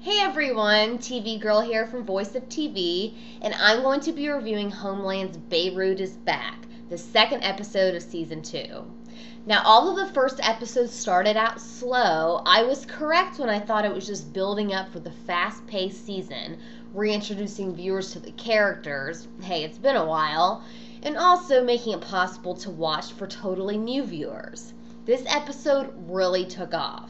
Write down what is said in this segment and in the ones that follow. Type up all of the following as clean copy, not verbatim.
Hey everyone, TV Girl here from Voice of TV, and I'm going to be reviewing Homeland's Beirut is Back, the second episode of Season 2. Now, although the first episode started out slow, I was correct when I thought it was just building up for the fast-paced season, reintroducing viewers to the characters, hey, it's been a while, and also making it possible to watch for totally new viewers. This episode really took off.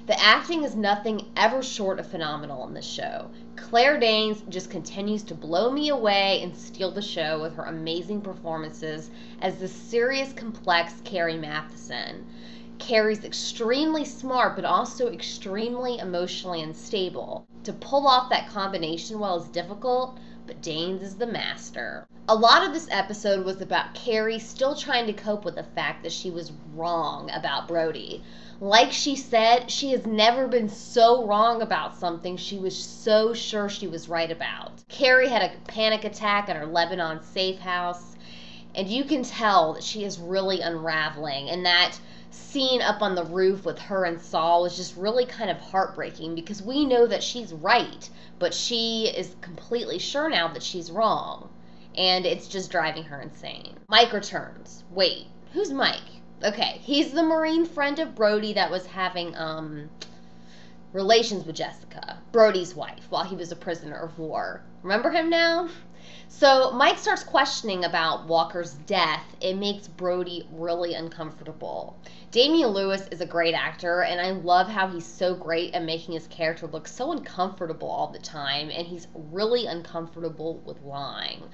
The acting is nothing ever short of phenomenal in this show. Claire Danes just continues to blow me away and steal the show with her amazing performances as the serious, complex Carrie Matheson. Carrie's extremely smart, but also extremely emotionally unstable. To pull off that combination well is difficult, but Danes is the master. A lot of this episode was about Carrie still trying to cope with the fact that she was wrong about Brody. Like she said, she has never been so wrong about something she was so sure she was right about. Carrie had a panic attack at her Lebanon safe house, and you can tell that she is really unraveling, and that scene up on the roof with her and Saul was just really kind of heartbreaking because we know that she's right, but she is completely sure now that she's wrong, and it's just driving her insane. Mike returns. Wait, who's Mike? Okay, he's the Marine friend of Brody that was having relations with Jessica, Brody's wife, while he was a prisoner of war. Remember him now? So Mike starts questioning about Walker's death. It makes Brody really uncomfortable. Damian Lewis is a great actor, and I love how he's so great at making his character look so uncomfortable all the time, and he's really uncomfortable with lying.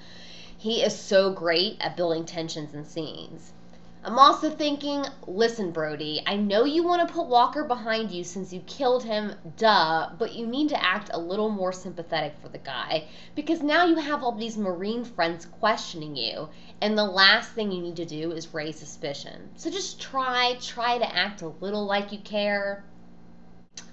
He is so great at building tensions in scenes. I'm also thinking, listen, Brody, I know you want to put Walker behind you since you killed him, duh, but you need to act a little more sympathetic for the guy, because now you have all these Marine friends questioning you, and the last thing you need to do is raise suspicion. So just try to act a little like you care.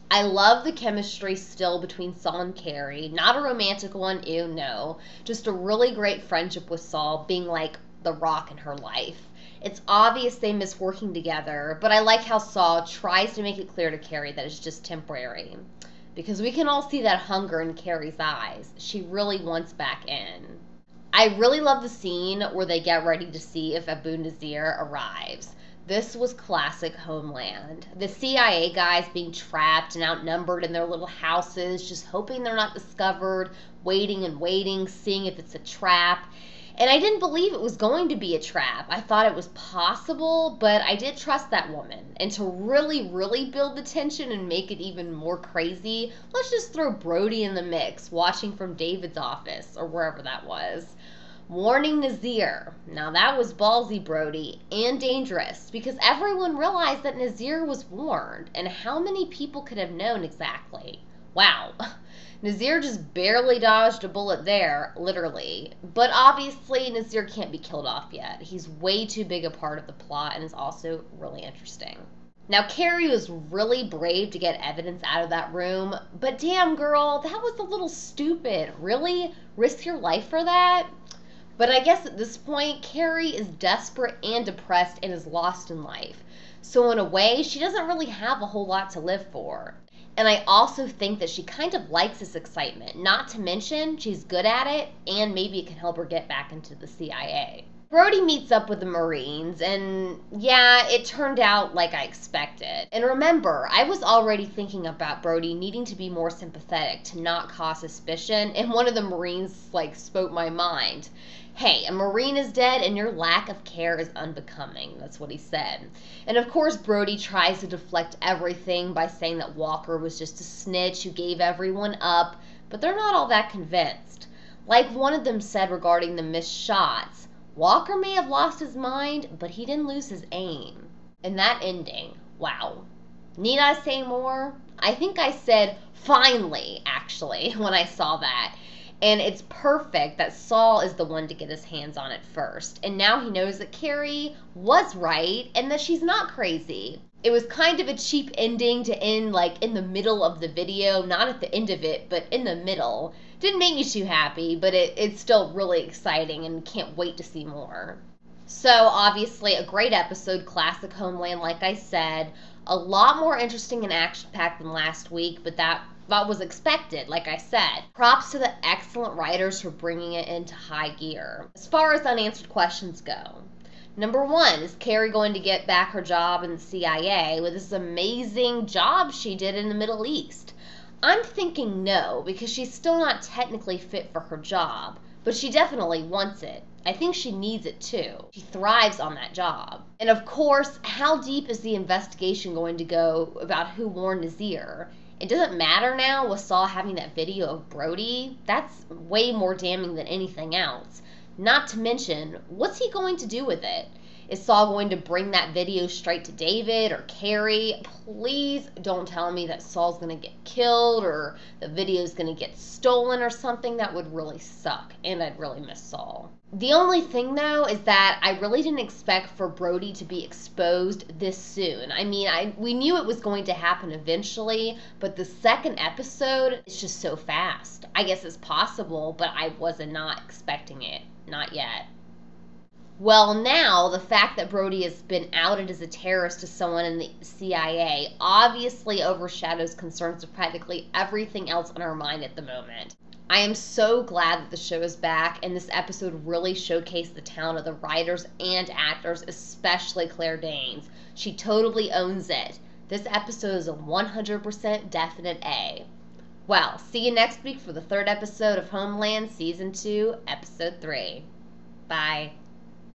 I love the chemistry still between Saul and Carrie. Not a romantic one, ew, no. Just a really great friendship with Saul, being like the rock in her life. It's obvious they miss working together, but I like how Saul tries to make it clear to Carrie that it's just temporary. Because we can all see that hunger in Carrie's eyes. She really wants back in. I really love the scene where they get ready to see if Abu Nazir arrives. This was classic Homeland. The CIA guys being trapped and outnumbered in their little houses, just hoping they're not discovered, waiting and waiting, seeing if it's a trap. And I didn't believe it was going to be a trap. I thought it was possible, but I did trust that woman. And to really, really build the tension and make it even more crazy, let's just throw Brody in the mix, watching from David's office, or wherever that was. Warning Nazir. Now that was ballsy, Brody, and dangerous, because everyone realized that Nazir was warned, and how many people could have known exactly? Wow. Nazir just barely dodged a bullet there, literally. But obviously, Nazir can't be killed off yet. He's way too big a part of the plot and is also really interesting. Now, Carrie was really brave to get evidence out of that room, but damn, girl, that was a little stupid. Really? Risk your life for that? But I guess at this point, Carrie is desperate and depressed and is lost in life. So in a way, she doesn't really have a whole lot to live for. And I also think that she kind of likes this excitement, not to mention she's good at it, and maybe it can help her get back into the CIA. Brody meets up with the Marines, and yeah, it turned out like I expected. And remember, I was already thinking about Brody needing to be more sympathetic to not cause suspicion, and one of the Marines, spoke my mind. Hey, a Marine is dead and your lack of care is unbecoming. That's what he said. And of course, Brody tries to deflect everything by saying that Walker was just a snitch who gave everyone up, but they're not all that convinced. Like one of them said regarding the missed shots, Walker may have lost his mind, but he didn't lose his aim. And that ending, wow. Need I say more? I think I said, finally, actually, when I saw that. And it's perfect that Saul is the one to get his hands on it first. And now he knows that Carrie was right and that she's not crazy. It was kind of a cheap ending to end in the middle of the video, not at the end of it, but in the middle. Didn't make me too happy, but it's still really exciting and can't wait to see more. So obviously a great episode, classic Homeland, like I said. A lot more interesting and action-packed than last week, but that that was expected, like I said. Props to the excellent writers for bringing it into high gear. As far as unanswered questions go, number 1, is Carrie going to get back her job in the CIA with this amazing job she did in the Middle East? I'm thinking no, because she's still not technically fit for her job, but she definitely wants it. I think she needs it too. She thrives on that job. And of course, how deep is the investigation going to go about who warned Nazir? It doesn't matter now with Saul having that video of Brody. That's way more damning than anything else. Not to mention, what's he going to do with it? Is Saul going to bring that video straight to David or Carrie? Please don't tell me that Saul's going to get killed or the video's going to get stolen or something. That would really suck, and I'd really miss Saul. The only thing, though, is that I really didn't expect for Brody to be exposed this soon. I mean, we knew it was going to happen eventually, but the second episode is just so fast. I guess it's possible, but I was not expecting it. Not yet. Well, now, the fact that Brody has been outed as a terrorist to someone in the CIA obviously overshadows concerns of practically everything else on our mind at the moment. I am so glad that the show is back, and this episode really showcased the talent of the writers and actors, especially Claire Danes. She totally owns it. This episode is a 100% definite A. Well, see you next week for the 3rd episode of Homeland Season 2, Episode 3. Bye.